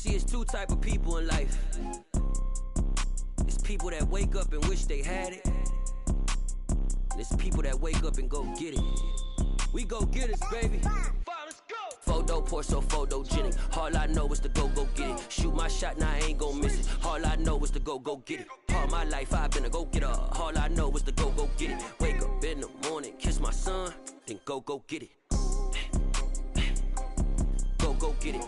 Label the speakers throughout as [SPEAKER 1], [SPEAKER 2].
[SPEAKER 1] See, it's two type of people in life. It's people that wake up and wish they had it. And it's people that wake up and go get it. We go get it, baby. Let's go. Photo pour so photogenic. All I know is to go get it. Shoot my shot, now I ain't gon' miss it. All I know is to go get it. All my life I've been a go-getter. All I know is to go get it. Wake up in the morning, kiss my son, then go get it. Go get it.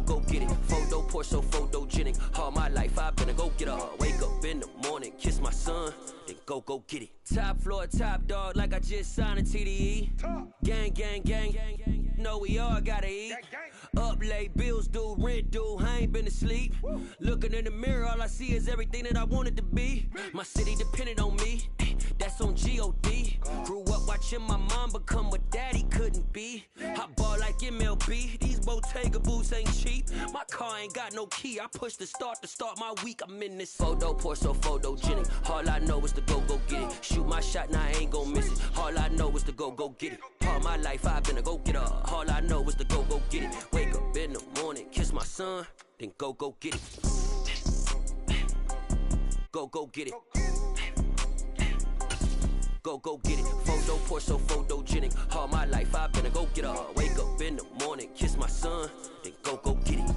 [SPEAKER 1] Go get it. Photo pour so photogenic. All my life I've been a go-getter. Wake up in the morning, kiss my son, then go get it. Top floor, top dog, like I just signed a TDE. Gang, gang, gang, gang. Know we all gotta eat. Up late, bills due, rent due, I ain't been asleep. Looking in the mirror, all I see is everything that I wanted to be. My city depended on me, that's on G.O.D. Grew up watching my mom become what daddy couldn't be. I ball like MLB, these Bottega boots ain't cheap. My car ain't got no key, I push the start to start my week. I'm in this photo pour so photogenic. All I know is to go get it. Shoot my shot, now I ain't gon' miss it. All I know is to go get it. All my life I've been a go-getter. All I know is to go get it. Wake up in the morning, kiss my son, then go get it. Go get it. Go get it. Photo pour so photogenic. All my life I've been a go-getter. Wake up in the morning, kiss my son, then go get it.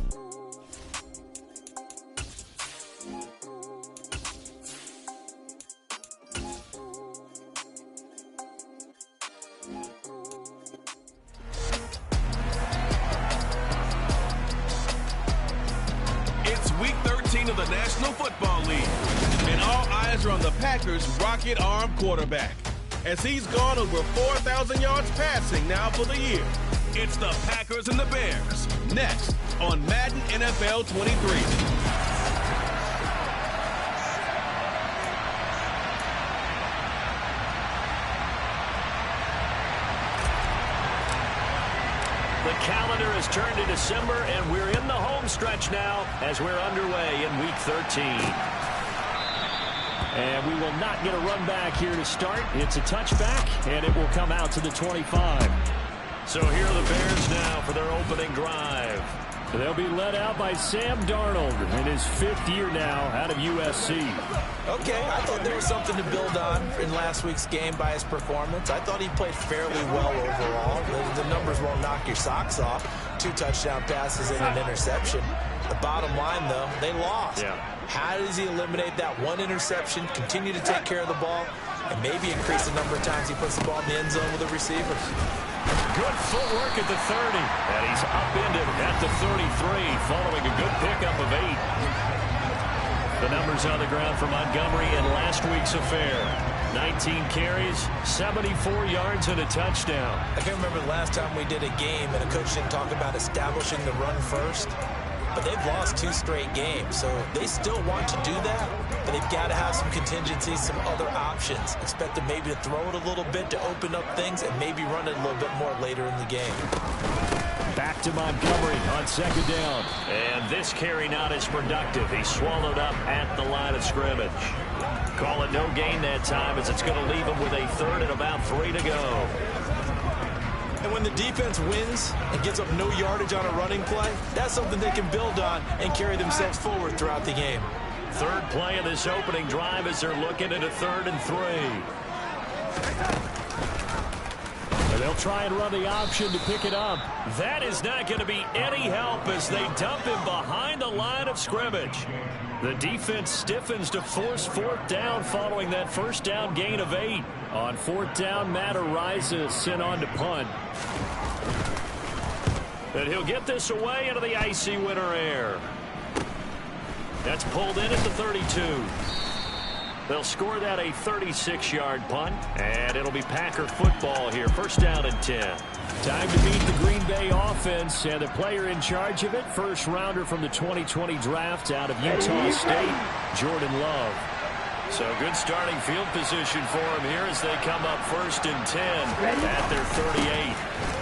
[SPEAKER 2] It's week 13 of the National Football League, and all eyes are on the Packers' rocket arm quarterback, as he's gone over 4,000 yards passing now for the year. It's the Packers and the Bears, next on Madden NFL 23.
[SPEAKER 3] The calendar has turned to December, and we're in the home stretch now as we're underway in Week 13. And we will not get a run back here to start. It's a touchback, and it will come out to the 25. So here are the Bears now for their opening drive. They'll be led out by Sam Darnold in his 5th year now out of USC.
[SPEAKER 4] Okay, I thought there was something to build on in last week's game by his performance. I thought he played fairly well overall. The numbers won't knock your socks off. 2 touchdown passes and an interception. The bottom line, though, they lost.
[SPEAKER 3] Yeah.
[SPEAKER 4] How does he eliminate that one interception, continue to take care of the ball, and maybe increase the number of times he puts the ball in the end zone with a receiver?
[SPEAKER 3] Good footwork at the 30. And he's upended at the 33 following a good pickup of 8. The numbers on the ground for Montgomery in last week's affair. 19 carries, 74 yards, and a touchdown.
[SPEAKER 4] I can't remember the last time we did a game and a coach didn't talk about establishing the run first. But they've lost 2 straight games, so they still want to do that. But they've got to have some contingencies, some other options. Expect them maybe to throw it a little bit to open up things and maybe run it a little bit more later in the game.
[SPEAKER 3] Back to Montgomery on 2nd down. And this carry not as productive. He's swallowed up at the line of scrimmage. Call it no gain that time, as it's going to leave him with a 3rd and about 3 to go.
[SPEAKER 4] And when the defense wins and gives up no yardage on a running play, that's something they can build on and carry themselves forward throughout the game.
[SPEAKER 3] 3rd play of this opening drive as they're looking at a 3rd and 3. And they'll try and run the option to pick it up. That is not going to be any help as they dump him behind the line of scrimmage. The defense stiffens to force 4th down following that 1st down gain of 8. On 4th down, Matt Araiza sent on to punt. And he'll get this away into the icy winter air. That's pulled in at the 32. They'll score that a 36-yard punt, and it'll be Packer football here. 1st down and 10. Time to meet the Green Bay offense, and the player in charge of it, 1st-rounder from the 2020 draft out of Utah State, Jordan Love. So good starting field position for him here as they come up 1st and 10 at their 38.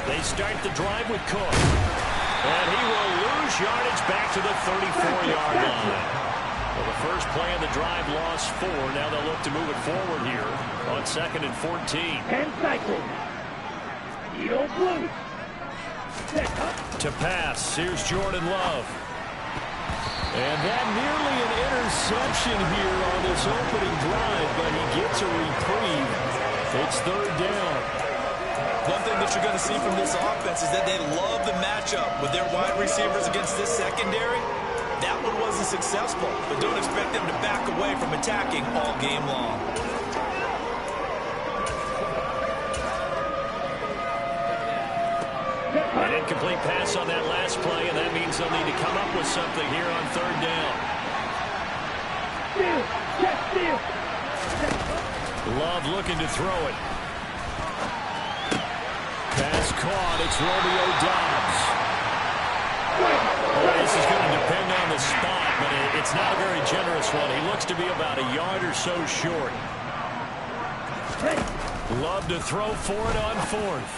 [SPEAKER 3] They start the drive with Cook, and he will lose yardage back to the 34-yard line. Well, the first play of the drive lost 4. Now they'll look to move it forward here on 2nd and 14.
[SPEAKER 5] 10 cycles. Eagle blue.
[SPEAKER 3] To pass, here's Jordan Love. And that nearly an interception here on this opening drive, but he gets a reprieve. It's third down.
[SPEAKER 4] One thing that you're going to see from this offense is that they love the matchup with their wide receivers against this secondary. That one wasn't successful, but don't expect them to back away from attacking all game long.
[SPEAKER 3] An incomplete pass on that last play, and that means they'll need to come up with something here on third down. Love looking to throw it. Pass caught. It's Romeo Doubs. Oh, this is going to depend on the spot, but it's not a very generous one. He looks to be about a yard or so short. Love to throw for it on fourth.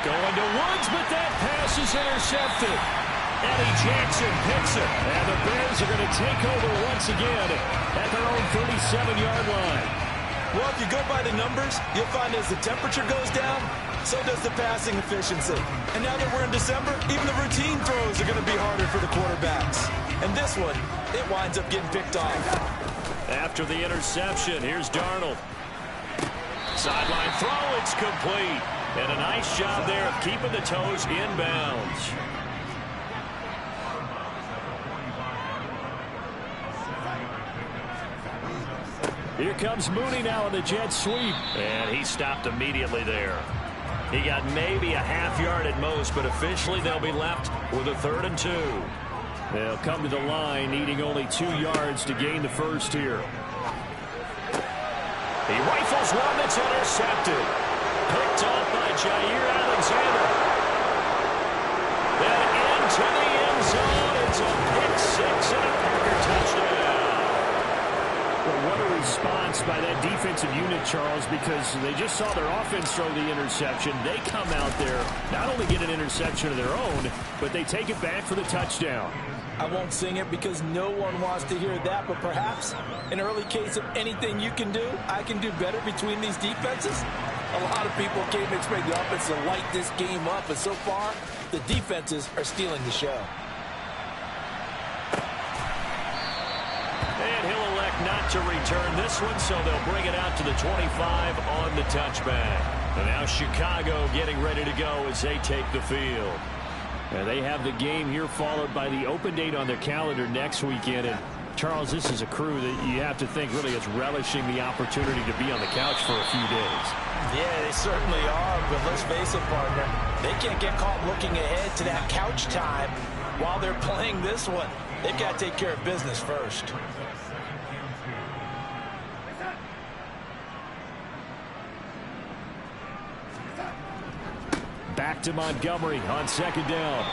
[SPEAKER 3] Going to Woods, but that pass is intercepted. Eddie Jackson picks it, and the Bears are going to take over once again at their own 37-yard line.
[SPEAKER 4] Well, if you go by the numbers, you'll find as the temperature goes down, so does the passing efficiency. And now that we're in December, even the routine throws are going to be harder for the quarterbacks. And this one, it winds up getting picked off.
[SPEAKER 3] After the interception, here's Darnold. Sideline throw, it's complete. And a nice job there of keeping the toes inbounds. Here comes Mooney now in the jet sweep. And he stopped immediately there. He got maybe a half yard at most, but officially they'll be left with a 3rd and 2. They'll come to the line needing only 2 yards to gain the first here. He rifles one that's intercepted. Picked off by Jair Alexander. Then into the end zone. It's a pick six and a Packer touchdown. Well, what a response by that defensive unit, Charles, because they just saw their offense throw the interception. They come out there, not only get an interception of their own, but they take it back for the touchdown.
[SPEAKER 4] I won't sing it because no one wants to hear that, but perhaps an early case of anything you can do, I can do better between these defenses. A lot of people came to expect the offense to light this game up, but so far, the defenses are stealing the show.
[SPEAKER 3] And he'll elect not to return this one, so they'll bring it out to the 25 on the touchback. And now Chicago getting ready to go as they take the field. And they have the game here followed by the open date on their calendar next weekend. And Charles, this is a crew that you have to think really is relishing the opportunity to be on the couch for a few days.
[SPEAKER 4] Yeah, they certainly are, but let's face it, partner. They can't get caught looking ahead to that couch time while they're playing this one. They've got to take care of business first.
[SPEAKER 3] Back to Montgomery on 2nd down.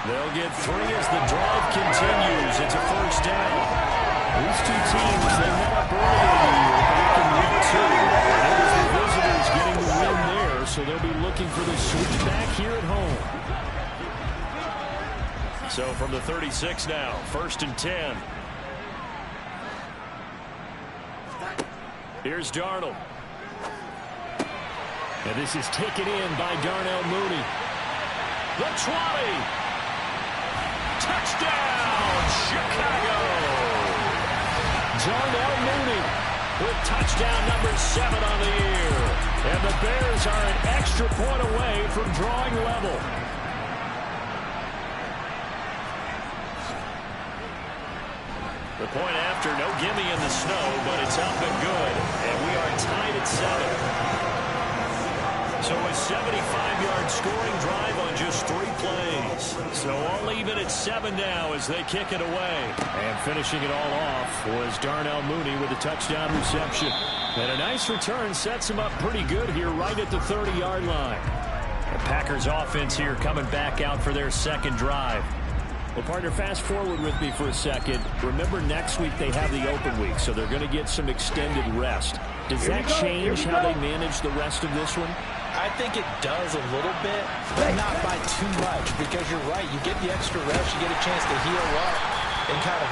[SPEAKER 3] They'll get 3 as the drive continues. It's a first down. These two teams, they met up earlier back in week 2. And it was the visitors getting the win there, so they'll be looking for the sweep back here at home. So from the 36 now, 1st and 10. Here's Darnold. And this is taken in by Darnell Mooney. The 20. Touchdown, Chicago. Darnell Mooney with touchdown number 7 on the year. And the Bears are an extra point away from drawing level. The point after, no gimme in the snow, but it's up and good. And we are tied at 7. So a 75-yard scoring drive on just 3 plays. So all even at 7 now as they kick it away. And finishing it all off was Darnell Mooney with a touchdown reception. And a nice return sets him up pretty good here right at the 30-yard line. The Packers offense here coming back out for their 2nd drive. Well, partner, fast forward with me for a second. Remember, next week they have the open week, so they're going to get some extended rest. Does that change how they manage the rest of this one?
[SPEAKER 4] I think it does a little bit, but not by too much, because you're right. You get the extra rest, you get a chance to heal up and kind of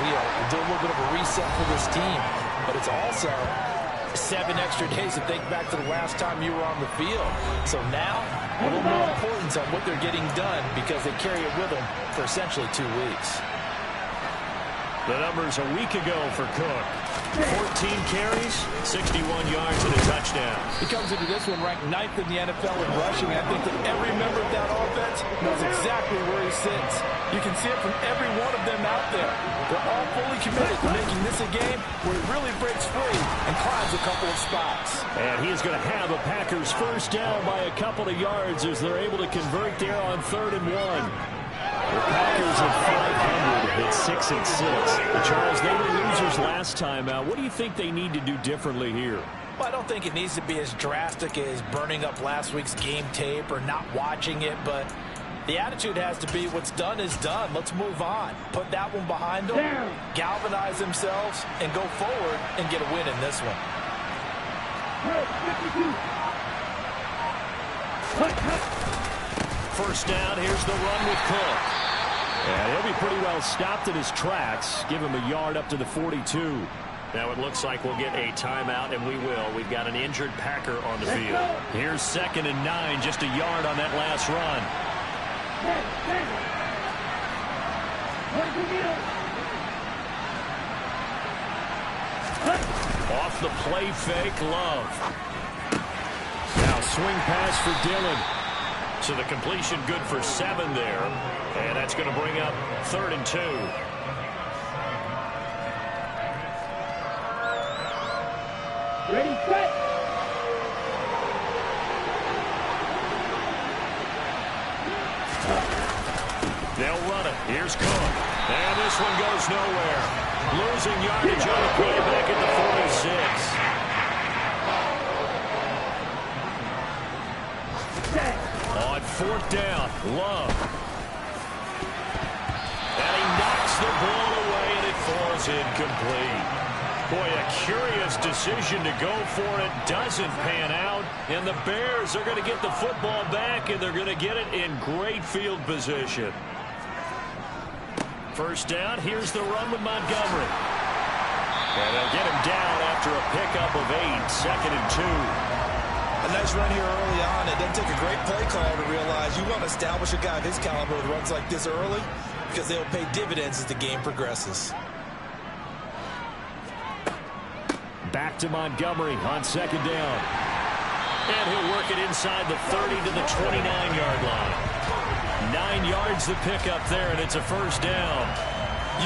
[SPEAKER 4] do a little bit of a reset for this team. But it's also 7 extra days to think back to the last time you were on the field. So now, a little more importance on what they're getting done because they carry it with them for essentially 2 weeks.
[SPEAKER 3] The numbers a week ago for Cook. 14 carries, 61 yards, and a touchdown.
[SPEAKER 4] He comes into this one ranked 9th in the NFL in rushing. I think that every member of that offense knows exactly where he sits. You can see it from every one of them out there. They're all fully committed to making this a game where he really breaks free and climbs a couple of spots.
[SPEAKER 3] And he is going to have a Packers first down by a couple of yards as they're able to convert there on 3rd and 1. The Packers at 500 at 6-6. Charles, they were losers last time out. What do you think they need to do differently here?
[SPEAKER 4] Well, I don't think it needs to be as drastic as burning up last week's game tape or not watching it, but the attitude has to be what's done is done. Let's move on. Put that one behind them, galvanize themselves, and go forward and get a win in this one.
[SPEAKER 3] First down, here's the run with Cook. And he'll be pretty well stopped in his tracks. Give him a yard up to the 42. Now it looks like we'll get a timeout, and we will. We've got an injured Packer on the field. Here's 2nd and 9, just a yard on that last run. Off the play fake, Love. Now swing pass for Dillon. So the completion good for 7 there. And that's going to bring up 3rd and 2.
[SPEAKER 5] Ready, set.
[SPEAKER 3] They'll run it. Here's Cook. And this one goes nowhere. Losing yardage on the play back at the 46. On 4th down, Love. And he knocks the ball away, and it falls incomplete. Boy, a curious decision to go for it. Doesn't pan out. And the Bears are going to get the football back, and they're going to get it in great field position. First down, here's the run with Montgomery. And they'll get him down after a pickup of 8, 2nd and 2.
[SPEAKER 4] A nice run here early on. It doesn't take a great play call to realize you want to establish a guy of his caliber with runs like this early because they'll pay dividends as the game progresses.
[SPEAKER 3] Back to Montgomery on 2nd down. And he'll work it inside the 30 to the 29-yard line. 9 yards the pickup there, and it's a first down.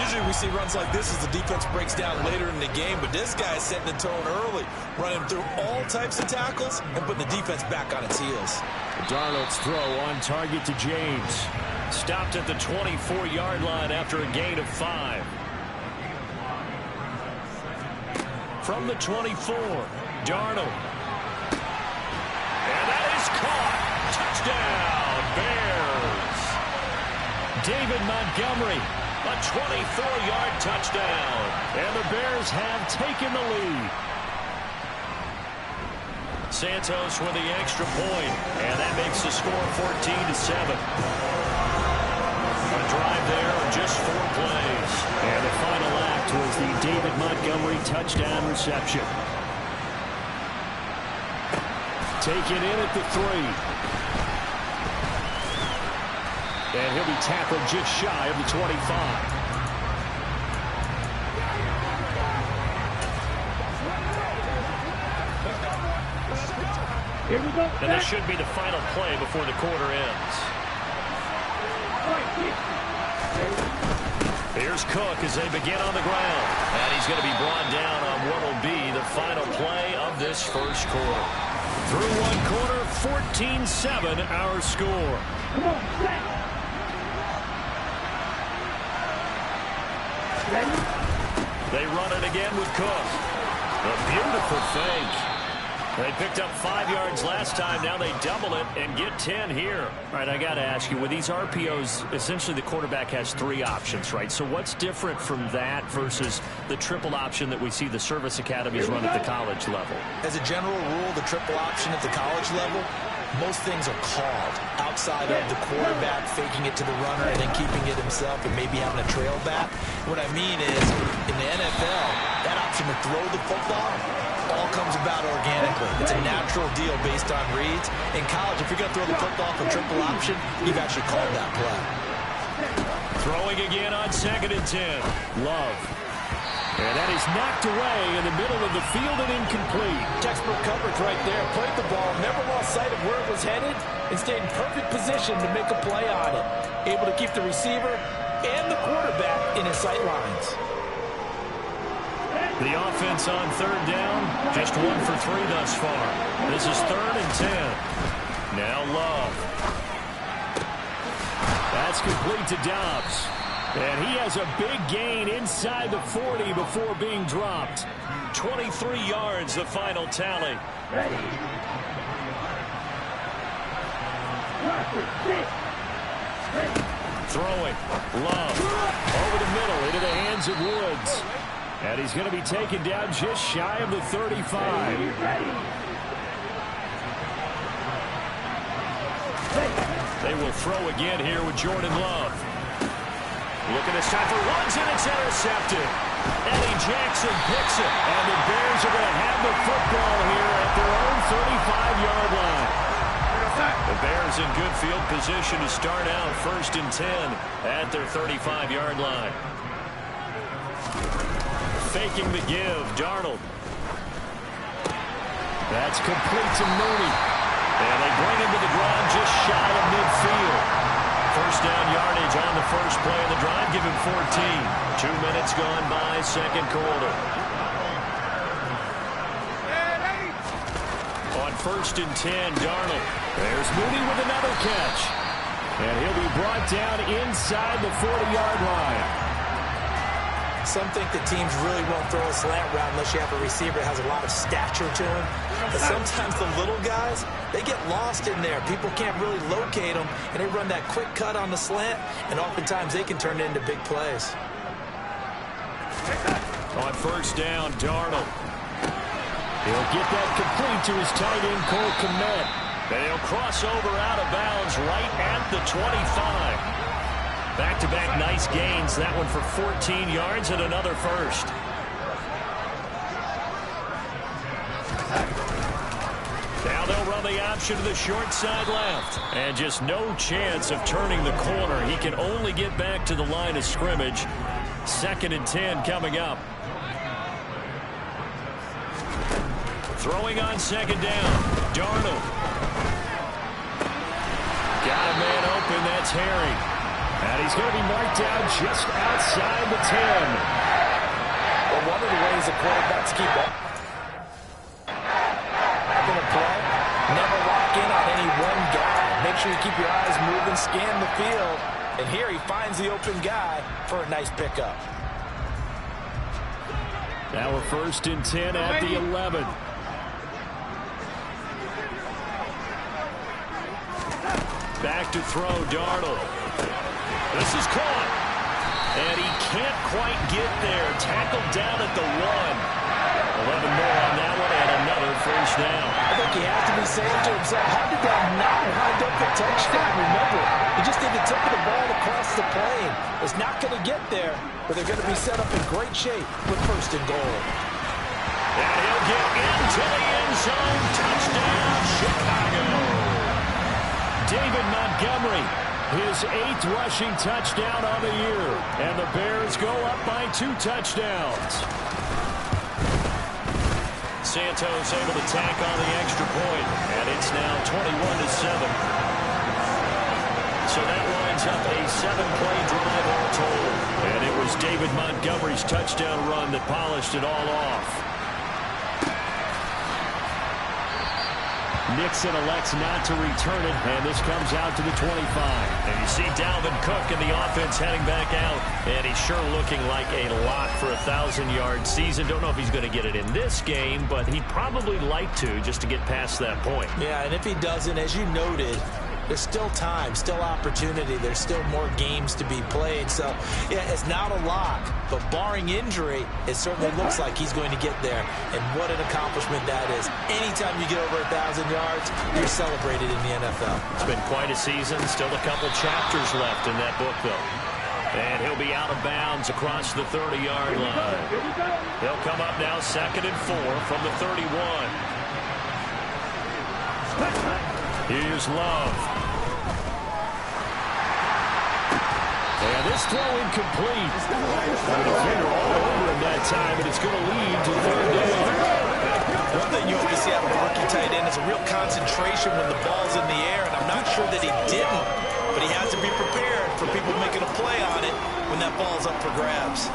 [SPEAKER 4] Usually we see runs like this as the defense breaks down later in the game, but this guy is setting the tone early, running through all types of tackles and putting the defense back on its heels.
[SPEAKER 3] Darnold's throw on target to James. Stopped at the 24-yard line after a gain of 5. From the 24, Darnold. And that is caught. Touchdown, Bears. David Montgomery. A 24-yard touchdown. And the Bears have taken the lead. Santos with the extra point. And that makes the score 14-7. A drive there of just 4 plays. And the final act was the David Montgomery touchdown reception. Taken in at the 3. And he'll be tackled just shy of the 25.
[SPEAKER 5] Here we go.
[SPEAKER 3] And this should be the final play before the quarter ends. Here's Cook as they begin on the ground. And he's going to be brought down on what will be the final play of this first quarter. Through 1 quarter, 14-7 our score.
[SPEAKER 5] Come on, set.
[SPEAKER 3] They run it again with Cook. A beautiful fake. They picked up 5 yards last time. Now they double it and get 10 here. All right, I got to ask you, with these RPOs, essentially the quarterback has 3 options, right? So what's different from that versus the triple option that we see the service academies run at the college level?
[SPEAKER 4] As a general rule, the triple option at the college level, most things are called outside of the quarterback faking it to the runner and then keeping it himself and maybe having a trail back. What I mean is, in the NFL, that option to throw the football all comes about organically. It's a natural deal based on reads. In college, if you're going to throw the football from triple option, you've actually called that play.
[SPEAKER 3] Throwing again on 2nd and 10. Love. And that is knocked away in the middle of the field and incomplete.
[SPEAKER 6] Textbook coverage right there. Played the ball, never lost sight of where it was headed, and stayed in perfect position to make a play on it. Able to keep the receiver and the quarterback in his sight lines.
[SPEAKER 3] The offense on 3rd down, just 1 for 3 thus far. This is 3rd and 10. Now Love. That's complete to Dobbs. And he has a big gain inside the 40 before being dropped. 23 yards, the final tally. Throwing. Love. Over the middle into the hands of Woods. And he's going to be taken down just shy of the 35. They will throw again here with Jordan Love. Looking this time for Woods, and it's intercepted. Eddie Jackson picks it. And the Bears are going to have the football here at their own 35-yard line. The Bears in good field position to start out 1st and 10 at their 35-yard line. Faking the give, Darnold. That's complete to Mooney. And they bring him to the ground just shy of midfield. 1st down yardage on the first play of the drive. Give him 14. 2 minutes gone by, 2nd quarter. On 1st and 10, Darnold. There's Mooney with another catch. And he'll be brought down inside the 40-yard line.
[SPEAKER 4] Some think the teams really won't throw a slant route unless you have a receiver that has a lot of stature to him. But sometimes the little guys, they get lost in there. People can't really locate them, and they run that quick cut on the slant, and oftentimes they can turn it into big plays.
[SPEAKER 3] On 1st down, Darnold. He'll get that complete to his tight end, Cole Kmet. And he'll cross over out of bounds right at the 25. Back-to-back nice gains. That one for 14 yards and another first. Now they'll run the option to the short side left. And just no chance of turning the corner. He can only get back to the line of scrimmage. 2nd and 10 coming up. Throwing on 2nd down. Darnold. Got a man open. That's Harry. And he's going to be marked down just outside the 10.
[SPEAKER 6] Well, one of the ways the quarterbacks keep up in a play, never lock in on any one guy. Make sure you keep your eyes moving, scan the field. And here he finds the open guy for a nice pickup.
[SPEAKER 3] Now we're 1st and 10 at the 11. Back to throw, Darnold. This is caught. And he can't quite get there. Tackled down at the 1. 11 more on that one and another first down.
[SPEAKER 6] I think he has to be saying to himself, how did that not wind up a touchdown? Remember, he just did the tip of the ball across the plane. It's not going to get there, but they're going to be set up in great shape with 1st and goal.
[SPEAKER 3] And he'll get into the end zone. Touchdown, Chicago. David Montgomery, his 8th rushing touchdown on the year. And the Bears go up by 2 touchdowns. Santos able to tack on the extra point, and it's now 21-7. So that lines up a 7-play drive all told. And it was David Montgomery's touchdown run that polished it all off. Nixon elects not to return it, and this comes out to the 25. And you see Dalvin Cook in the offense heading back out, and he's sure looking like a lock for a 1,000-yard season. Don't know if he's going to get it in this game, but he'd probably like to just to get past that point.
[SPEAKER 4] Yeah, and if he doesn't, as you noted, there's still time, still opportunity. There's still more games to be played. So, yeah, it's not a lock, but barring injury, it certainly looks like he's going to get there. And what an accomplishment that is. Anytime you get over 1,000 yards, you're celebrated in the NFL.
[SPEAKER 3] It's been quite a season. Still a couple chapters left in that book, though. And he'll be out of bounds across the 30-yard line. They'll come up now 2nd and 4 from the 31. Here's Love. And this throw incomplete. The defender all over him that time, and it's going to lead to 3rd down.
[SPEAKER 4] One thing you always see out of a rookie tight end is a real concentration when the ball's in the air, and I'm not sure that he didn't, but he has to be prepared for people making a play on it when that ball's up for grabs.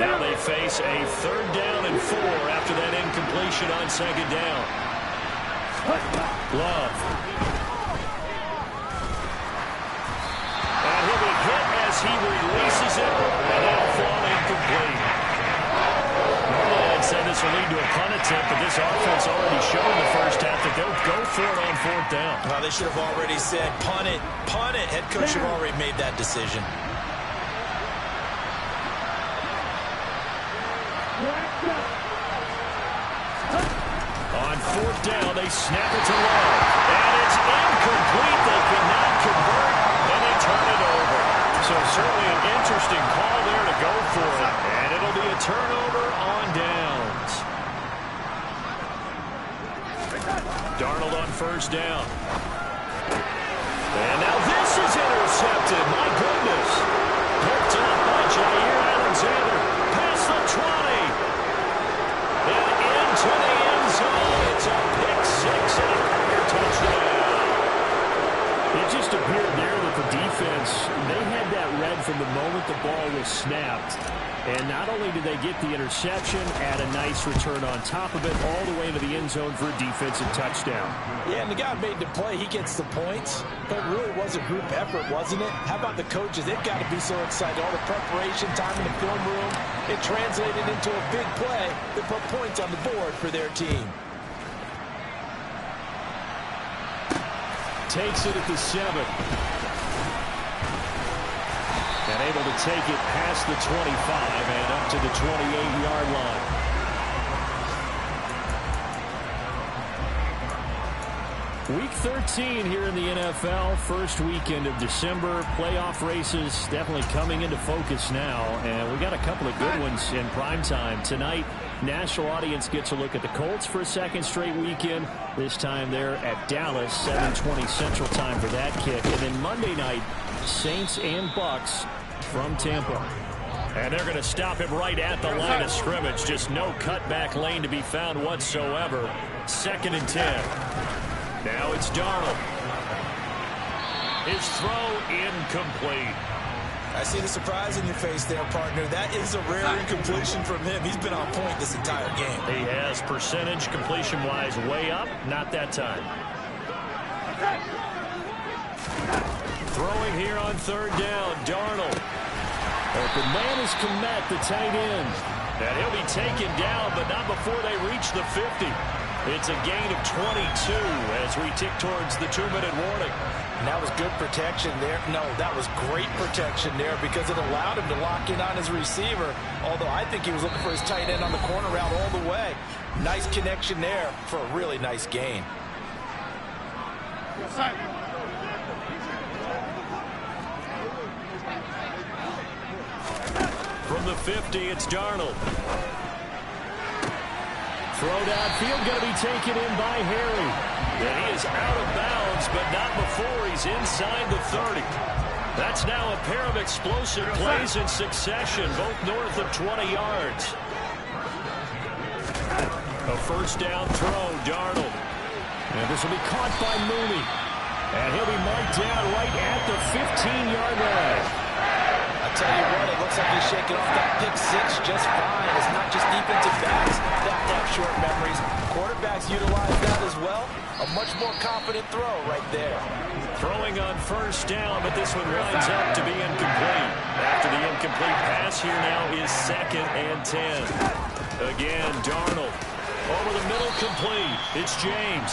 [SPEAKER 3] Now they face a 3rd down and 4 after that incompletion on 2nd down. Love. And he'll be hit as he releases it, and that'll fall incomplete. Normally I'd say this will lead to a punt attempt, but this offense already showed in the first half that they'll go for it on 4th down.
[SPEAKER 4] Well, they should have already said punt it, punt it. Head coach should have already made that decision.
[SPEAKER 3] On 4th down, they snap it to Love. And it's incomplete. They cannot convert, and they turn it over. So certainly an interesting call there to go for it. And it'll be a turnover on downs. Darnold on 1st down. And now this is intercepted. My goodness. Picked up by Jair Alexander. Past the 20. And into the end zone. It's a pick 6 and a career touchdown. It just appeared there that the defense, they had that read from the moment the ball was snapped. And not only did they get the interception, add a nice return on top of it, all the way into the end zone for a defensive touchdown.
[SPEAKER 4] Yeah, and the guy made the play. He gets the points. But it really was a group effort, wasn't it? How about the coaches? They've got to be so excited. All the preparation, time in the film room, it translated into a big play that put points on the board for their team.
[SPEAKER 3] Takes it at the 7. And able to take it past the 25 and up to the 28-yard line. Week 13 here in the NFL. First weekend of December. Playoff races definitely coming into focus now. And we got a couple of good ones in prime time. Tonight, national audience gets a look at the Colts for a 2nd straight weekend. This time they're at Dallas, 7:20 Central Time for that kick. And then Monday night, Saints and Bucks from Tampa. And they're going to stop him right at the line of scrimmage. Just no cutback lane to be found whatsoever. 2nd and 10. Now it's Darnold. His throw incomplete.
[SPEAKER 4] I see the surprise in your face there, partner. That is a rare incompletion from him. He's been on point this entire game.
[SPEAKER 3] He has percentage completion-wise way up. Not that time. Throwing here on 3rd down, Darnold. Open man is Kmet, the tight end. And he'll be taken down, but not before they reach the 50. It's a gain of 22 as we tick towards the 2-minute warning.
[SPEAKER 4] And that was good protection there. No, that was great protection there because it allowed him to lock in on his receiver, although I think he was looking for his tight end on the corner route all the way. Nice connection there for a really nice gain.
[SPEAKER 3] From the 50, it's Darnold. Throw downfield, going to be taken in by Harry. And he is out of bounds, but not before he's inside the 30. That's now a pair of explosive plays in succession, both north of 20 yards. A 1st down throw, Darnold. And this will be caught by Mooney. And he'll be marked down right at the 15-yard line.
[SPEAKER 4] I tell you what, it looks like he's shaking off that pick 6 just fine. It's not just defensive backs that have short memories. Quarterbacks utilize that as well. A much more confident throw right there.
[SPEAKER 3] Throwing on 1st down, but this one winds up to be incomplete. After the incomplete pass, here now is 2nd and 10. Again, Darnold. Over the middle, complete. It's James.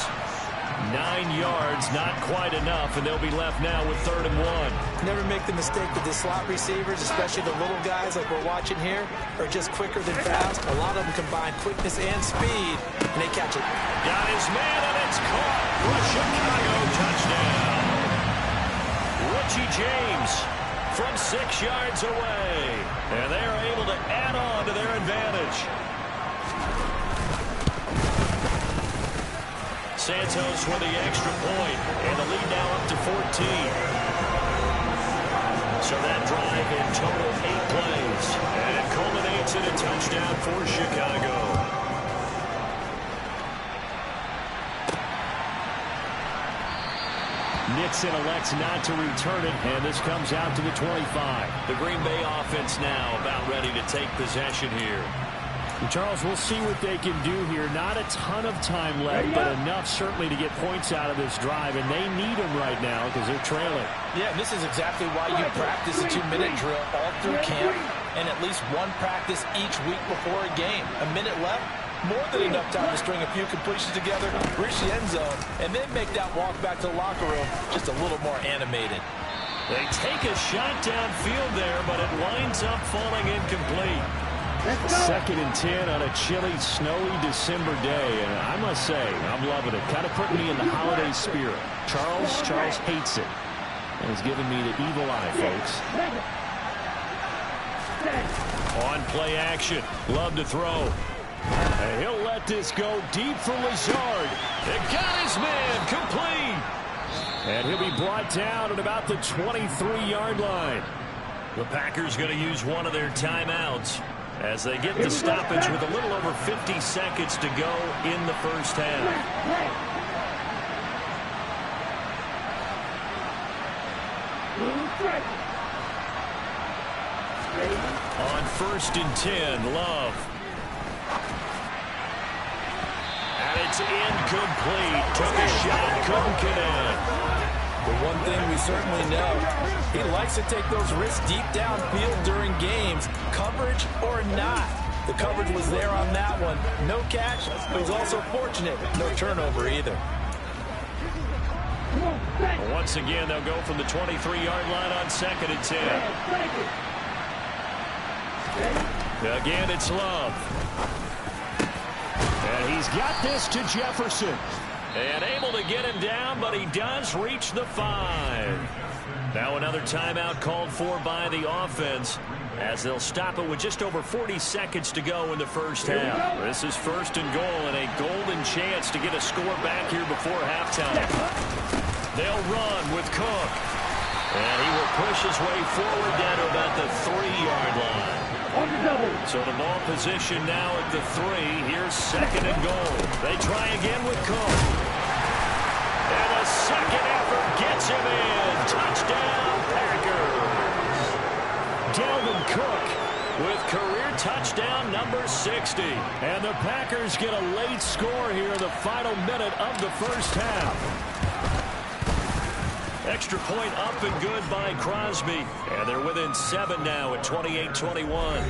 [SPEAKER 3] 9 yards, not quite enough, and they'll be left now with 3rd and 1.
[SPEAKER 4] Never make the mistake with the slot receivers, especially the little guys like we're watching here, are just quicker than fast. A lot of them combine quickness and speed, and they catch it.
[SPEAKER 3] Got his man, and it's caught for a Chicago touchdown. Richie James from 6 yards away, and they are able to add on to their advantage. Santos with the extra point, and the lead now up to 14. So that drive in total 8 plays, and it culminates in a touchdown for Chicago. Nixon elects not to return it, and this comes out to the 25. The Green Bay offense now about ready to take possession here.
[SPEAKER 7] And Charles, we'll see what they can do here. Not a ton of time left, but enough certainly to get points out of this drive, and they need them right now because they're trailing.
[SPEAKER 6] Yeah, and this is exactly why you practice a 2-minute drill all through camp and at least one practice each week before a game. A minute left, more than enough time to string a few completions together, reach the end zone, and then make that walk back to the locker room just a little more animated.
[SPEAKER 3] They take a shot downfield there, but it winds up falling incomplete.
[SPEAKER 7] 2nd and 10 on a chilly, snowy December day, and I must say, I'm loving it. Kind of putting me in the holiday spirit. Charles hates it, and he's giving me the evil eye, folks.
[SPEAKER 3] On play action, love to throw. And he'll let this go deep for Lazard. It got his man complete.
[SPEAKER 7] And he'll be brought down at about the 23-yard line.
[SPEAKER 3] The Packers going to use one of their timeouts as they get the stoppage with a little over 50 seconds to go in the first half. On 1st and 10, Love. And it's incomplete. Took a shot, couldn't connect.
[SPEAKER 6] The one thing we certainly know, he likes to take those risks deep downfield during games, coverage or not. The coverage was there on that one. No catch, but he's also fortunate. No turnover either.
[SPEAKER 3] Once again, they'll go from the 23-yard line on 2nd and 10. Again, it's Love.
[SPEAKER 7] And he's got this to Jefferson.
[SPEAKER 3] And able to get him down, but he does reach the 5. Now another timeout called for by the offense as they'll stop it with just over 40 seconds to go in the first half. This is 1st and goal and a golden chance to get a score back here before halftime. They'll run with Cook. And he will push his way forward down to about the 3-yard line. So the ball position now at the 3. Here's 2nd and goal. They try again with Cook. And a second effort gets him in. Touchdown, Packers.
[SPEAKER 7] Dalvin Cook
[SPEAKER 3] with career touchdown number 60.
[SPEAKER 7] And the Packers get a late score here in the final minute of the first half.
[SPEAKER 3] Extra point up and good by Crosby. And they're within 7 now at 28-21.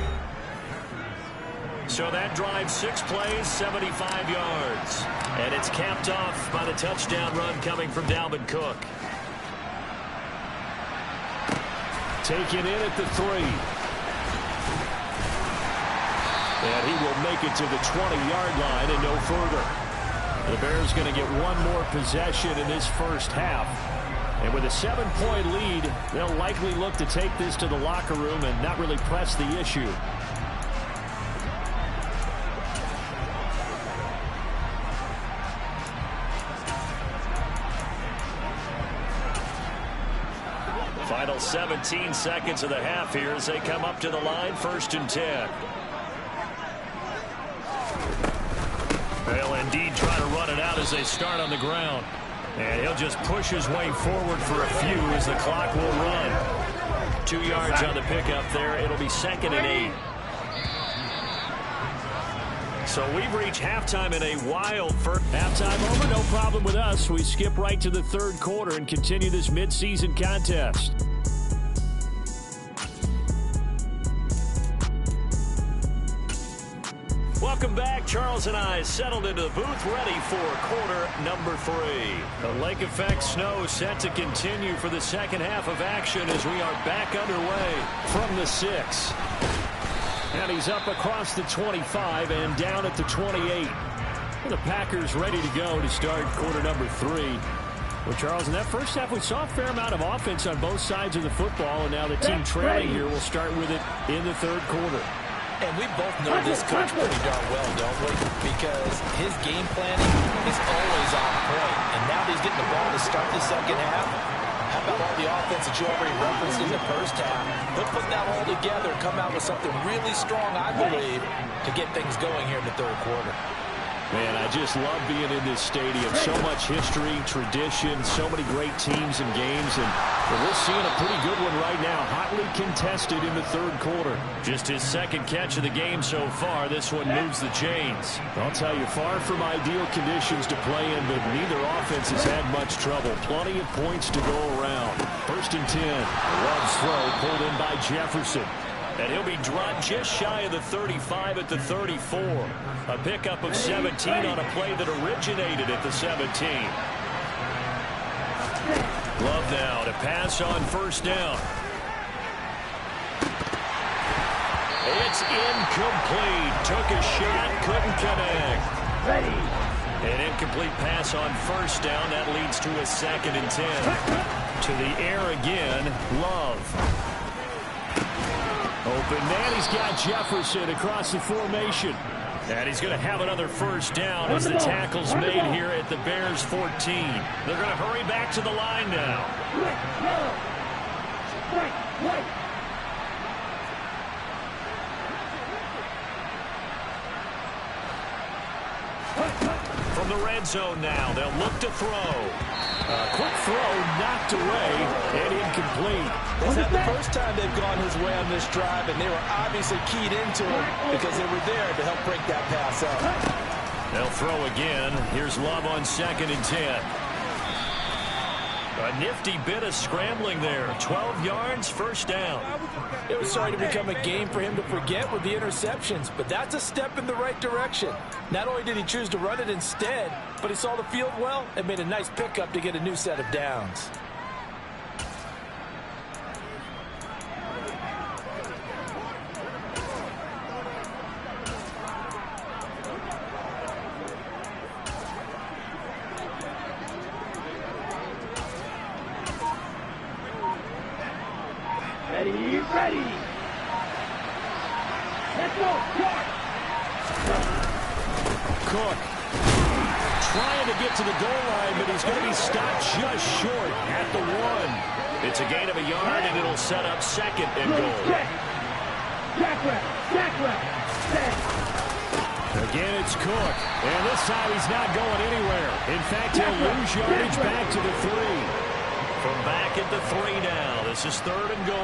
[SPEAKER 3] So that drive, 6 plays, 75 yards. And it's capped off by the touchdown run coming from Dalvin Cook.
[SPEAKER 7] Taken in at the 3. And he will make it to the 20-yard line and no further. The Bears going to get one more possession in this first half. And with a 7-point lead, they'll likely look to take this to the locker room and not really press the issue.
[SPEAKER 3] Final 17 seconds of the half here as they come up to the line, 1st and 10. They'll indeed try to run it out as they start on the ground. And he'll just push his way forward for a few as the clock will run. 2 yards on the pickup there. It'll be 2nd and 8. So we've reached halftime in a wild first.
[SPEAKER 7] Halftime over, no problem with us. We skip right to the 3rd quarter and continue this midseason contest.
[SPEAKER 3] Welcome back. Charles and I settled into the booth, ready for quarter number 3. The lake effect snow set to continue for the second half of action as we are back underway from the 6. And he's up across the 25 and down at the 28. And the Packers ready to go to start quarter number 3. Well, Charles, in that first half, we saw a fair amount of offense on both sides of the football, and now the team trailing here will start with it in the third quarter.
[SPEAKER 4] And we both know this coach pretty darn well, don't we? Because his game planning is always on point. And now that he's getting the ball to start the second half, how about all the offense that you already referenced in the first half? He'll put that all together and come out with something really strong, I believe, to get things going here in the third quarter.
[SPEAKER 3] Man, I just love being in this stadium. So much history, tradition, so many great teams and games. And we're seeing a pretty good one right now. Hotly contested in the third quarter. Just his second catch of the game so far. This one moves the chains. I'll tell you, far from ideal conditions to play in, but neither offense has had much trouble. Plenty of points to go around. First and 10. Love's throw pulled in by Jefferson. And he'll be dropped just shy of the 35 at the 34. A pickup of 17 on a play that originated at the 17. Love now to pass on first down. It's incomplete. Took a shot, couldn't connect. An incomplete pass on first down. That leads to a second and 10. To the air again, Love. Open man, he's got Jefferson across the formation. And he's going to have another first down as the tackle's made here at the Bears 14. They're going to hurry back to the line now. From the red zone now, they'll look to throw. Quick throw knocked away and incomplete.
[SPEAKER 4] This is the first time they've gone his way on this drive, and they were obviously keyed into it because they were there to help break that pass up.
[SPEAKER 3] They'll throw again. Here's Love on second and 10. A nifty bit of scrambling there. 12 yards, first down.
[SPEAKER 4] It was starting to become a game for him to forget with the interceptions, but that's a step in the right direction. Not only did he choose to run it instead, but he saw the field well and made a nice pickup to get a new set of downs.
[SPEAKER 5] Ready. Let's go.
[SPEAKER 3] Cook trying to get to the goal line, but he's going to be stopped just short at the 1. It's a gain of a yard, and it'll set up second and goal. Again, it's Cook. And this time he's not going anywhere. In fact, he'll lose yardage back to the 3. From back at the 3 now. This is third and goal.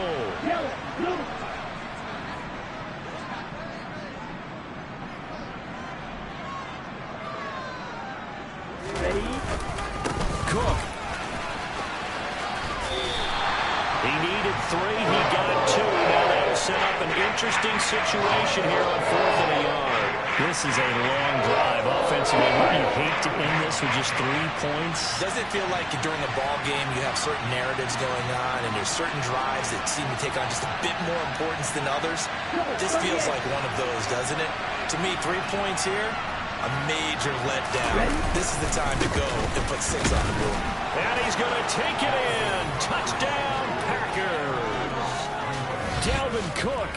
[SPEAKER 3] Cook. He needed 3. He got 2. Now that'll set up an interesting situation here on fourth and a yard. This is a long drive offensively. Wouldn't you hate to end this with just 3 points?
[SPEAKER 4] Doesn't it feel like during a ball game you have certain narratives going on and there's certain drives that seem to take on just a bit more importance than others? This feels like one of those, doesn't it? To me, 3 points here, a major letdown. This is the time to go and put 6 on the board.
[SPEAKER 3] And he's going to take it in. Touchdown, Packers. Dalvin Cook.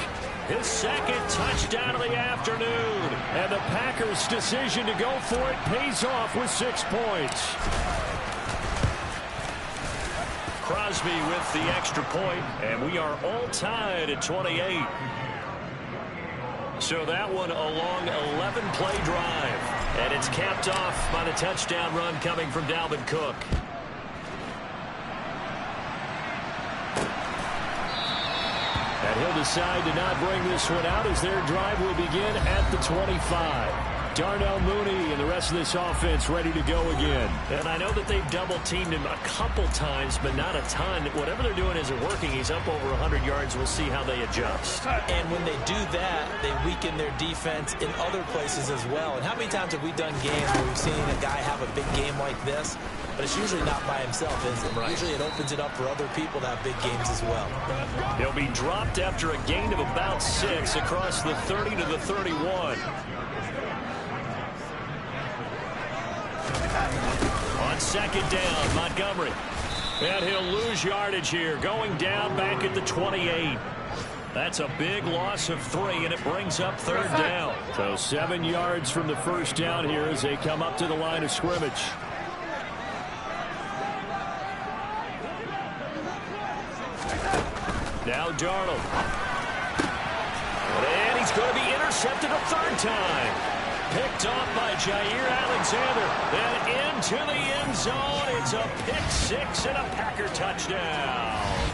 [SPEAKER 3] His second touchdown of the afternoon. And the Packers' decision to go for it pays off with 6 points. Crosby with the extra point, and we are all tied at 28. So that one a long 11-play drive. And it's capped off by the touchdown run coming from Dalvin Cook. And he'll decide to not bring this one out as their drive will begin at the 25.
[SPEAKER 7] Darnell Mooney and the rest of this offense ready to go again.
[SPEAKER 3] And I know that they've double-teamed him a couple times, but not a ton. Whatever they're doing isn't working. He's up over 100 yards. We'll see how they adjust.
[SPEAKER 4] And when they do that, they weaken their defense in other places as well. And how many times have we done games where we've seen a guy have a big game like this? But it's usually not by himself, is it? Right. Usually it opens it up for other people to have big games as well.
[SPEAKER 3] He'll be dropped after a gain of about 6 across the 30 to the 31. On second down, Montgomery. And he'll lose yardage here, going down back at the 28. That's a big loss of 3, and it brings up third down.
[SPEAKER 7] So 7 yards from the first down here as they come up to the line of scrimmage. Now Darnold.
[SPEAKER 3] And he's going to be intercepted a third time. Picked off by Jair Alexander. Then into the end zone. It's a pick 6 and a Packer touchdown.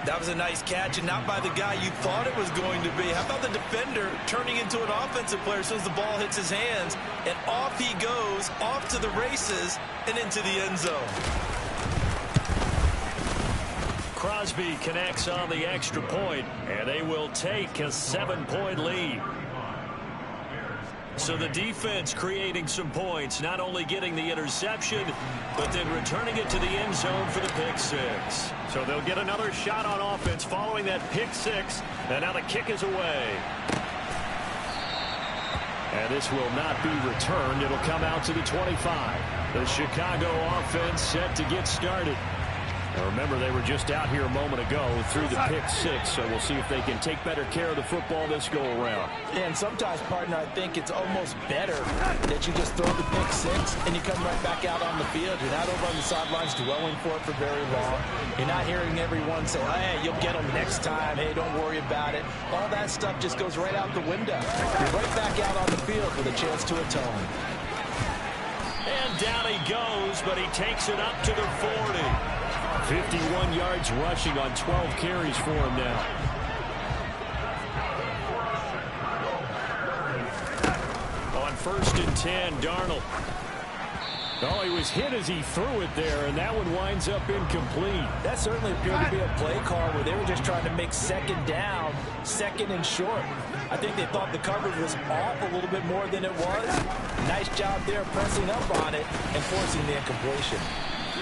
[SPEAKER 4] That was a nice catch, and not by the guy you thought it was going to be. How about the defender turning into an offensive player as soon as the ball hits his hands, and off he goes, off to the races, and into the end zone.
[SPEAKER 3] Crosby connects on the extra point, and they will take a 7-point lead. So the defense creating some points, not only getting the interception, but then returning it to the end zone for the pick 6.
[SPEAKER 7] So they'll get another shot on offense following that pick 6, and now the kick is away. And this will not be returned. It'll come out to the 25. The Chicago offense set to get started. Now remember, they were just out here a moment ago through the pick 6, so we'll see if they can take better care of the football this go-around.
[SPEAKER 6] And sometimes, partner, I think it's almost better that you just throw the pick 6 and you come right back out on the field. You're not over on the sidelines dwelling for it for very long. You're not hearing everyone say, hey, you'll get them next time. Hey, don't worry about it. All that stuff just goes right out the window. You're right back out on the field with a chance to atone.
[SPEAKER 3] And down he goes, but he takes it up to the 40.
[SPEAKER 7] 51 yards rushing on 12 carries for him now.
[SPEAKER 3] On 1st and 10, Darnold.
[SPEAKER 7] Oh, he was hit as he threw it there, and that one winds up incomplete.
[SPEAKER 6] That certainly appeared to be a play call where they were just trying to make second down, second and short. I think they thought the coverage was off a little bit more than it was. Nice job there pressing up on it and forcing the incompletion.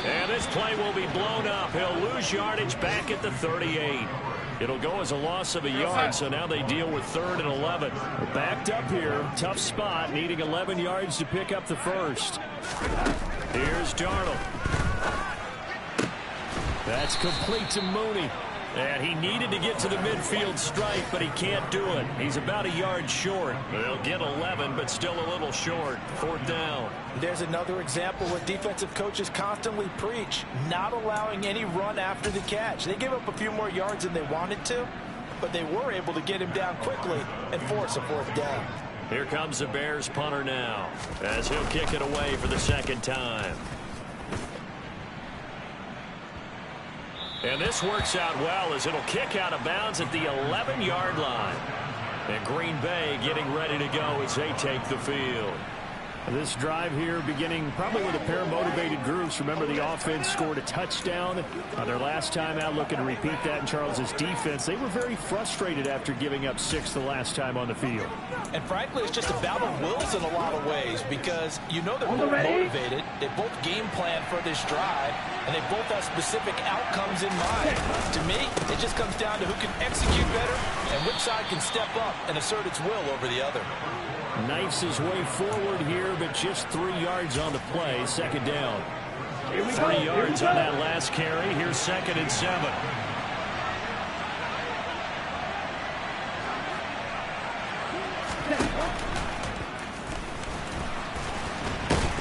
[SPEAKER 3] And this play will be blown up. He'll lose yardage back at the 38. It'll go as a loss of a yard, so now they deal with 3rd and 11.
[SPEAKER 7] They're backed up here. Tough spot, needing 11 yards to pick up the first.
[SPEAKER 3] Here's Darnold.
[SPEAKER 7] That's complete to Mooney.
[SPEAKER 3] And he needed to get to the midfield stripe, but he can't do it. He's about a yard short. They'll get 11, but still a little short. 4th down.
[SPEAKER 6] There's another example where defensive coaches constantly preach, not allowing any run after the catch. They gave up a few more yards than they wanted to, but they were able to get him down quickly and force a 4th down.
[SPEAKER 3] Here comes the Bears punter now, as he'll kick it away for the 2nd time. And this works out well as it'll kick out of bounds at the 11-yard line. And Green Bay getting ready to go as they take the field.
[SPEAKER 7] This drive here beginning probably with a pair of motivated groups. Remember, the offense scored a touchdown on their last time out, looking to repeat that in Charles's defense. They were very frustrated after giving up 6 the last time on the field.
[SPEAKER 6] And frankly, it's just a battle of wills in a lot of ways because you know they're both motivated. They both game plan for this drive, and they both have specific outcomes in mind. To me, it just comes down to who can execute better and which side can step up and assert its will over the other.
[SPEAKER 7] Knifes his way forward here, but just 3 yards on the play. 2nd down.
[SPEAKER 3] 3 yards on that last carry. Here's 2nd and 7.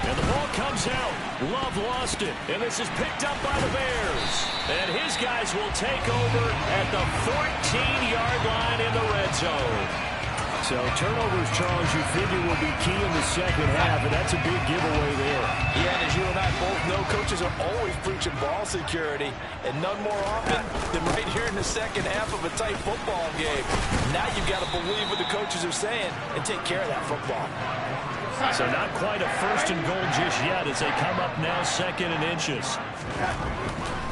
[SPEAKER 3] And the ball comes out. Love lost it. And this is picked up by the Bears. And his guys will take over at the 14-yard line in the red zone.
[SPEAKER 7] So turnovers, Charles, you figure will be key in the second half, and that's a big giveaway there.
[SPEAKER 6] Yeah, and as you and I both know, coaches are always preaching ball security, and none more often than right here in the second half of a tight football game. Now you've got to believe what the coaches are saying and take care of that football.
[SPEAKER 7] So not quite a first and goal just yet as they come up now 2nd and inches.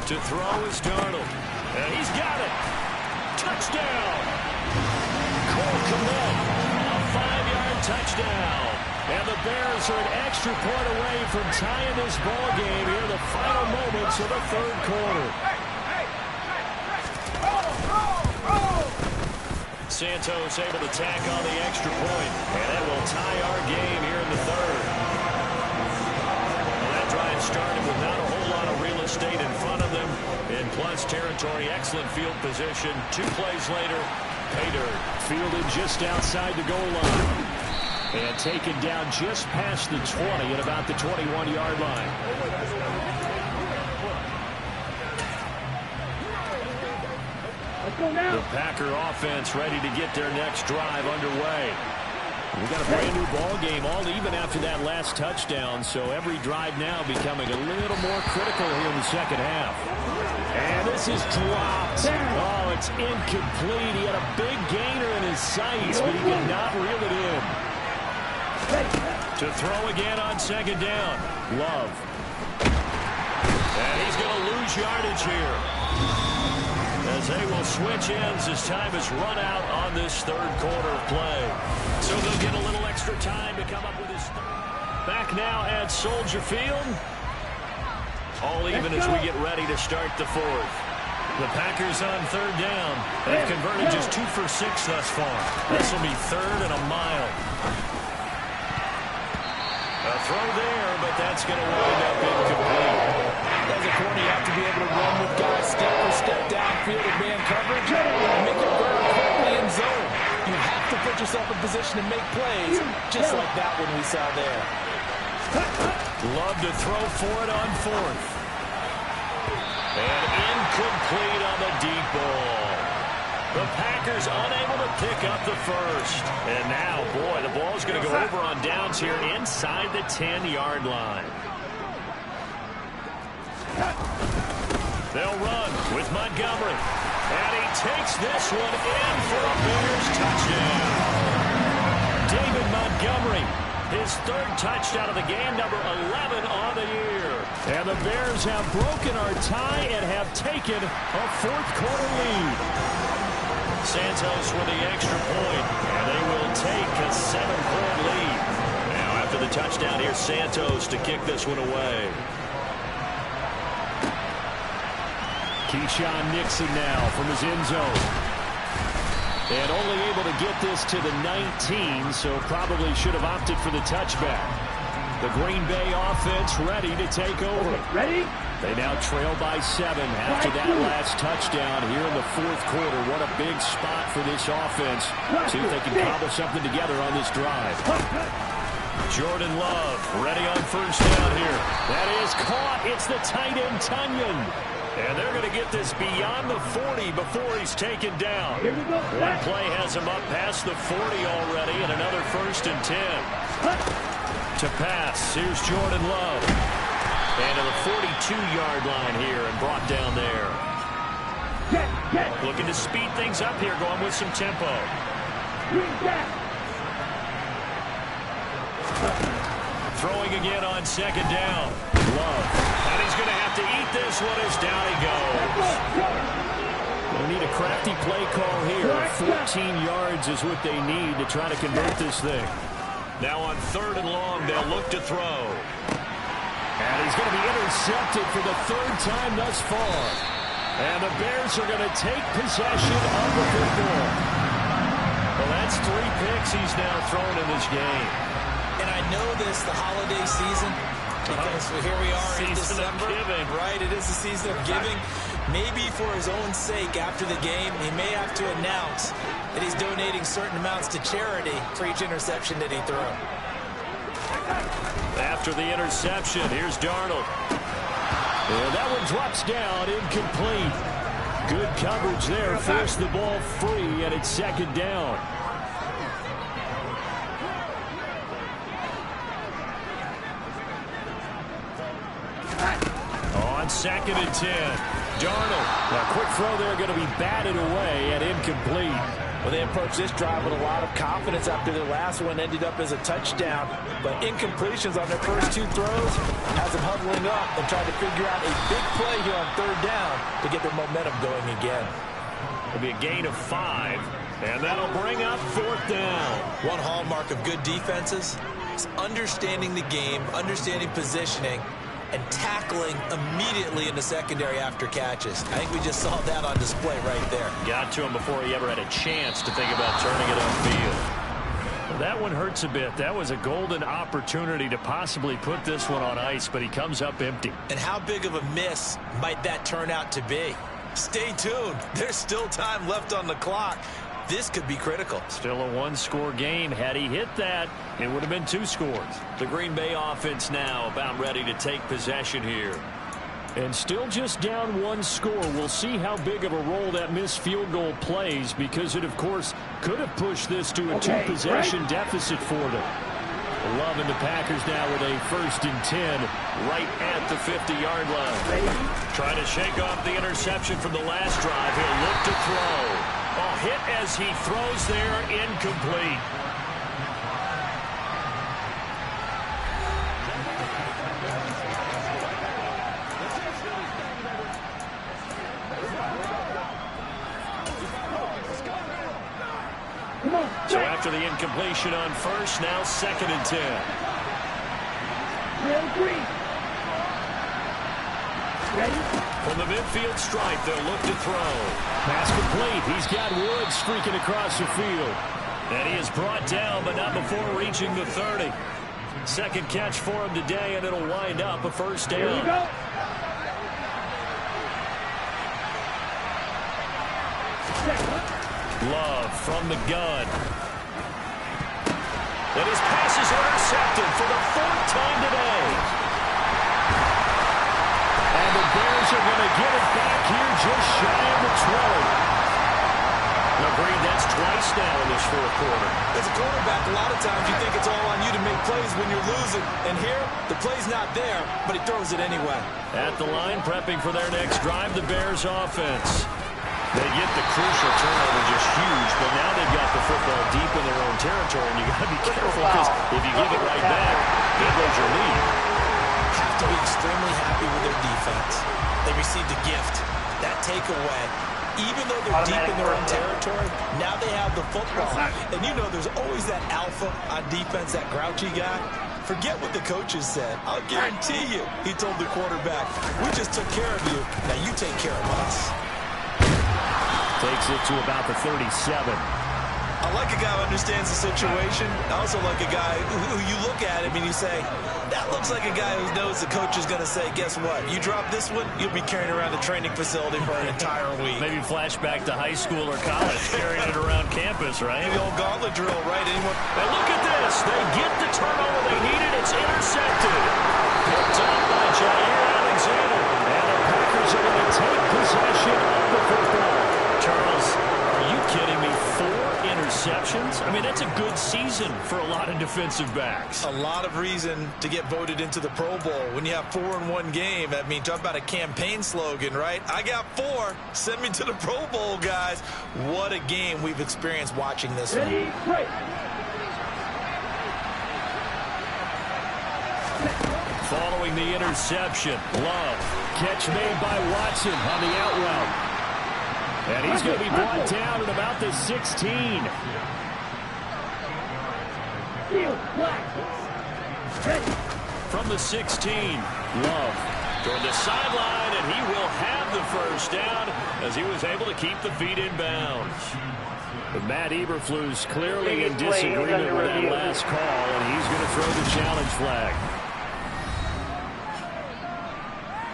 [SPEAKER 7] To throw is Darnold. And he's got it. Touchdown. Cole Kmet, a 5-yard touchdown. And the Bears are an extra point away from tying this ball game here in the final moments of the 3rd quarter. Santos able to tack on the extra point, and that will tie our game here in the 3rd. Well, that drive started with not a whole lot of real estate in front of them. In plus territory, excellent field position. 2 plays later, pay dirt. Fielded just outside the goal line. And taken down just past the 20 at about the 21-yard line. The Packer offense ready to get their next drive underway. We've got a brand-new ball game, all even after that last touchdown, so every drive now becoming a little more critical here in the second half. And this is dropped. Oh, it's incomplete. He had a big gainer in his sights, but he could not reel it in. To throw again on 2nd down. Love. And he's going to lose yardage here, as they will switch ends as time is run out on this 3rd quarter of play. So they'll get a little extra time to come up with his back now at Soldier Field. All even as we get ready to start the 4th. The Packers on 3rd down. They've converted just 2 for 6 thus far. This will be 3rd and a mile. A throw there, but that's going to wind up incomplete.
[SPEAKER 6] As a corner, you have to be able to run with guys step for step downfield in man coverage and make it very quickly in zone. You have to put yourself in position to make plays, just like that one we saw there.
[SPEAKER 7] Love to throw for it on 4th. And incomplete on the deep ball. The Packers unable to pick up the 1st. And now, boy, the ball's going to go over on downs here inside the 10-yard line. They'll run with Montgomery. And he takes this one in for a Bears touchdown. David Montgomery, his 3rd touchdown of the game, number 11 on the year. And the Bears have broken our tie and have taken a 4th quarter lead. Santos with the extra point, and they will take a 7-point lead. Now after the touchdown, here's Santos to kick this one away. Keyshawn Nixon now from his end zone. And only able to get this to the 19, so probably should have opted for the touchback. The Green Bay offense ready to take over.
[SPEAKER 5] Ready?
[SPEAKER 7] They now trail by 7 after that last touchdown here in the 4th quarter. What a big spot for this offense. See if they can cobble something together on this drive. Jordan Love ready on 1st down here. That is caught. It's the tight end, Tunyon. And they're going to get this beyond the 40 before he's taken down. One play has him up past the 40 already, and another 1st and 10. To pass, here's Jordan Love. And to the 42-yard line here and brought down there. Looking to speed things up here, going with some tempo. Throwing again on 2nd down. Love. And he's going to have to eat this one as down he goes. They'll need a crafty play call here. 14 yards is what they need to try to convert this thing. Now on 3rd and long, they'll look to throw. And he's going to be intercepted for the 3rd time thus far. And the Bears are going to take possession of the football. Well, that's 3 picks he's now thrown in this game.
[SPEAKER 6] And I know this, the holiday season, because here we are in December. Right, it is the season of giving. Maybe for his own sake, after the game, he may have to announce that he's donating certain amounts to charity for each interception that he threw.
[SPEAKER 7] After the interception, here's Darnold. And that one drops down, incomplete. Good coverage there, forced the ball free, and it's 2nd down.
[SPEAKER 3] 2nd and 10. Darnold. A quick throw there going to be batted away and incomplete.
[SPEAKER 6] Well, they approached this drive with a lot of confidence after their last one ended up as a touchdown. But incompletions on their first 2 throws has them huddling up and trying to figure out a big play here on 3rd down to get their momentum going again.
[SPEAKER 3] It'll be a gain of 5, and that'll bring up 4th down.
[SPEAKER 4] One hallmark of good defenses is understanding the game, understanding positioning, and tackling immediately in the secondary after catches. I think we just saw that on display right there.
[SPEAKER 3] Got to him before he ever had a chance to think about turning it upfield. Well, that one hurts a bit. That was a golden opportunity to possibly put this one on ice, but he comes up empty.
[SPEAKER 4] And how big of a miss might that turn out to be? Stay tuned. There's still time left on the clock. This could be critical.
[SPEAKER 3] Still a 1-score game. Had he hit that, it would have been 2 scores. The Green Bay offense now about ready to take possession here. And still just down 1 score. We'll see how big of a role that missed field goal plays, because it, of course, could have pushed this to a 2-possession deficit for them. Love and the Packers now with a 1st and 10 right at the 50-yard line. Trying to shake off the interception from the last drive. He'll look to throw. Oh, hit as he throws there, incomplete. So after the incompletion on 1st, now 2nd and 10. From the midfield stripe, they'll look to throw. Pass complete. He's got Woods streaking across the field. And he is brought down, but not before reaching the 30. 2nd catch for him today, and it'll wind up a 1st down.
[SPEAKER 5] Here we go.
[SPEAKER 3] Love from the gun. And his pass is intercepted for the 4th time today. And the Bears are going to get it back here just shy of the 20. Agreed, that's twice now in this 4th quarter.
[SPEAKER 4] As a quarterback, a lot of times you think it's all on you to make plays when you're losing. And here, the play's not there, but he throws it anyway.
[SPEAKER 3] At the line, prepping for their next drive, the Bears offense. They get the crucial turnover just huge, but now they've got the football deep in their own territory, and you got to be careful because if you give it right back, there goes your lead.
[SPEAKER 4] Have to be extremely happy with their defense. They received a gift. That takeaway, even though they're deep in their own territory, now they have the football. And you know there's always that alpha on defense, that grouchy guy. Forget what the coaches said. I'll guarantee you, he told the quarterback, we just took care of you, now you take care of us.
[SPEAKER 3] Takes it to about the 37.
[SPEAKER 4] I like a guy who understands the situation. I also like a guy who you look at him and you say, that looks like a guy who knows the coach is going to say, guess what? You drop this one, you'll be carrying around the training facility for an entire week.
[SPEAKER 3] Maybe flashback to high school or college, carrying it around campus, right?
[SPEAKER 4] The old gauntlet drill, right? Anyone?
[SPEAKER 3] And look at this. They get the turnover they needed. It's intercepted. Picked up by Jair Alexander. And the Packers are going to take possession of the football. Charles, are you kidding me? 4 interceptions? I mean, that's a good season for a lot of defensive backs.
[SPEAKER 4] A lot of reason to get voted into the Pro Bowl. When you have 4 in one game, I mean, talk about a campaign slogan, right? I got 4. Send me to the Pro Bowl, guys. What a game we've experienced watching this one.
[SPEAKER 5] Ready, break.
[SPEAKER 3] Following the interception, Love. Catch made by Watson on the out route. And he's going to be brought down at about the 16. From the 16, Love toward the sideline, and he will have the 1st down as he was able to keep the feet in bounds. But Matt Eberflus clearly in disagreement with that last call, and he's going to throw the challenge flag.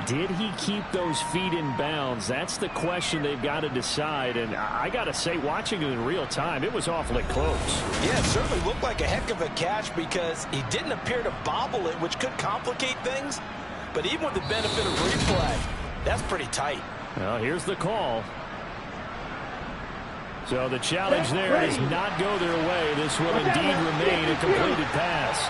[SPEAKER 3] Did he keep those feet in bounds? That's the question they've got to decide. And I got to say, watching it in real time, it was awfully close.
[SPEAKER 6] Yeah, it certainly looked like a heck of a catch because he didn't appear to bobble it, which could complicate things. But even with the benefit of replay, that's pretty tight.
[SPEAKER 3] Well, here's the call. So the challenge there does not go their way. This will indeed remain a completed pass.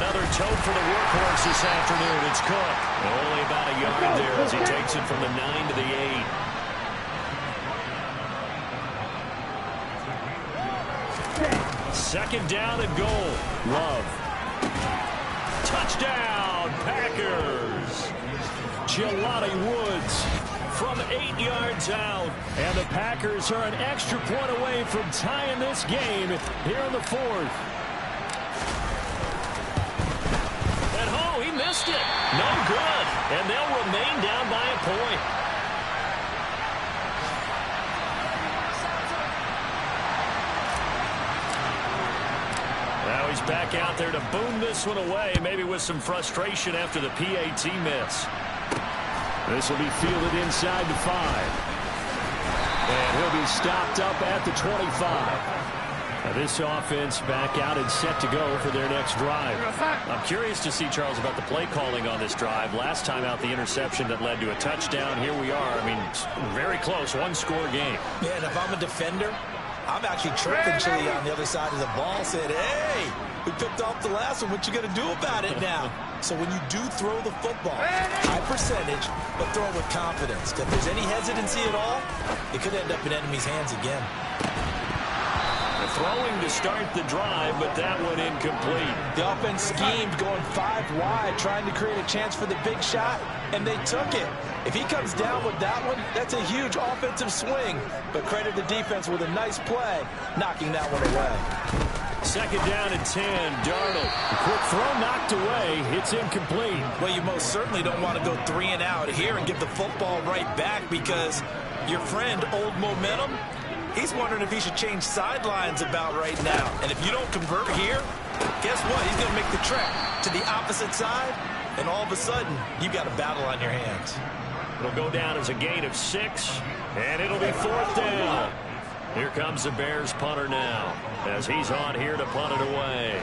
[SPEAKER 3] Another tote for the workhorse this afternoon. It's Cook. Only about a yard there as he takes it from the 9 to the 8. Second down and goal. Love. Touchdown, Packers. Jelani Woods from 8 yards out. And the Packers are an extra point away from tying this game here in the 4th. And oh, he missed it. No good. And they'll remain down by a point. Now he's back out there to boom this one away, maybe with some frustration after the PAT miss. This will be fielded inside the 5. And he'll be stopped up at the 25. Now this offense back out and set to go for their next drive. I'm curious to see, Charles, about the play calling on this drive. Last time out, the interception that led to a touchdown. Here we are. I mean, very close, one-score game.
[SPEAKER 6] Yeah, and if I'm a defender, I'm actually chirping Chili on the other side of the ball, said, hey, we picked off the last one. What you going to do about it now? So when you do throw the football, high percentage, but throw it with confidence. If there's any hesitancy at all, it could end up in enemy's hands again.
[SPEAKER 3] Throwing to start the drive, but that one incomplete.
[SPEAKER 6] The offense schemed going 5 wide, trying to create a chance for the big shot, and they took it. If he comes down with that one, that's a huge offensive swing. But credit the defense with a nice play, knocking that one away.
[SPEAKER 3] Second down and 10, Darnold. Quick throw knocked away. It's incomplete.
[SPEAKER 6] Well, you most certainly don't want to go 3 and out here and give the football right back because your friend, Old Momentum, he's wondering if he should change sidelines about right now. And if you don't convert here, guess what? He's going to make the trek to the opposite side, and all of a sudden, you've got a battle on your hands.
[SPEAKER 3] It'll go down as a gain of 6, and it'll be 4th down. Here comes the Bears punter now, as he's on here to punt it away.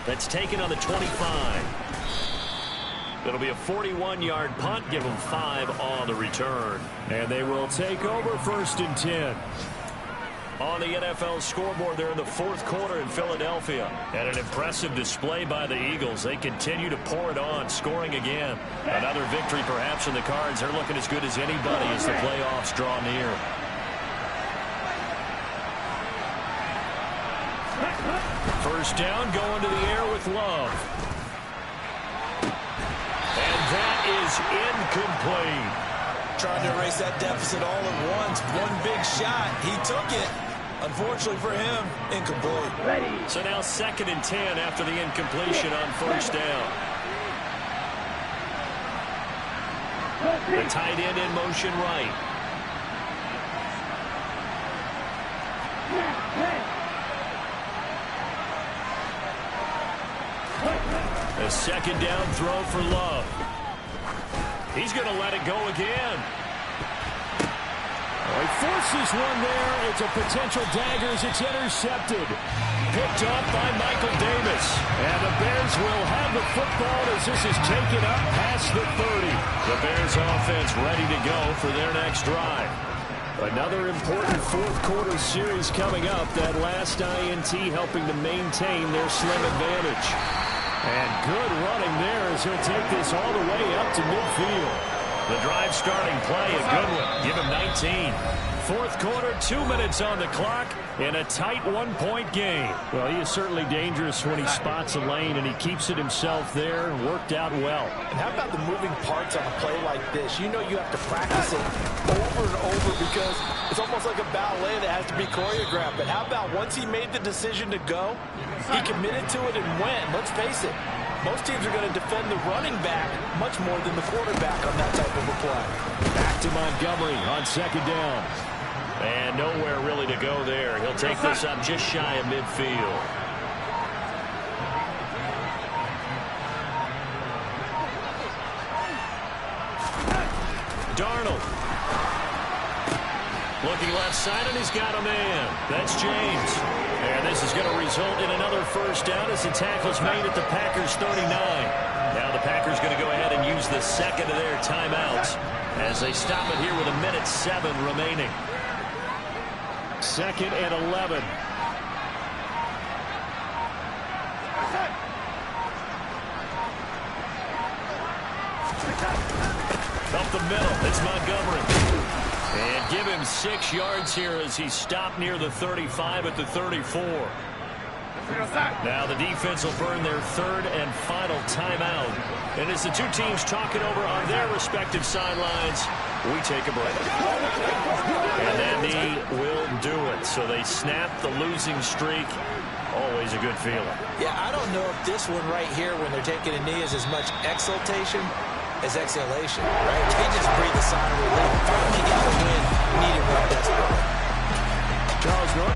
[SPEAKER 3] That's taken on the 25. It'll be a 41-yard punt, give them 5 on the return. And they will take over 1st and 10. On the NFL scoreboard, they're in the 4th quarter in Philadelphia. And an impressive display by the Eagles. They continue to pour it on, scoring again. Another victory perhaps in the cards. They're looking as good as anybody as the playoffs draw near. First down, going to the air with Love. And that is incomplete.
[SPEAKER 6] Trying to erase that deficit all at once. One big shot. He took it. Unfortunately for him, incomplete.
[SPEAKER 3] So now 2nd and 10 after the incompletion on 1st down. The tight end in motion right. A 2nd down throw for Love. He's going to let it go again. Oh, he forces one there. It's a potential dagger as it's intercepted. Picked off by Michael Davis. And the Bears will have the football as this is taken up past the 30. The Bears offense ready to go for their next drive. Another important 4th quarter series coming up. That last INT helping to maintain their slim advantage. And good running there as he'll take this all the way up to midfield. The drive starting play, a good one. Give him 19. 4th quarter, 2 minutes on the clock in a tight 1-point game. Well, he is certainly dangerous when he spots a lane, and he keeps it himself there. Worked out well.
[SPEAKER 6] And how about the moving parts on a play like this? You know you have to practice it over and over because it's almost like a ballet that has to be choreographed. But how about once he made the decision to go, he committed to it and went. Let's face it, most teams are going to defend the running back much more than the quarterback on that type of a play.
[SPEAKER 3] Back to Montgomery on 2nd down. And nowhere really to go there. He'll take this up just shy of midfield. Darnold. Looking left side, and he's got a man. That's James. And this is going to result in another 1st down as the tackle's made at the Packers 39. Now the Packers going to go ahead and use the 2nd of their timeouts as they stop it here with 1:07 remaining.
[SPEAKER 7] 2nd and 11. Up the middle, it's Montgomery. And give him 6 yards here as he stopped near the 35 at the 34. Now the defense will burn their 3rd and final timeout. And as the two teams talk it over on their respective sidelines, we take a break. And that knee will do it. So they snap the losing streak. Always a good feeling.
[SPEAKER 6] Yeah, I don't know if this one right here, when they're taking a knee, is as much exultation as exhalation, right? They just breathe a sigh of relief. Finally got a win needed right desperately.
[SPEAKER 7] Charles Norton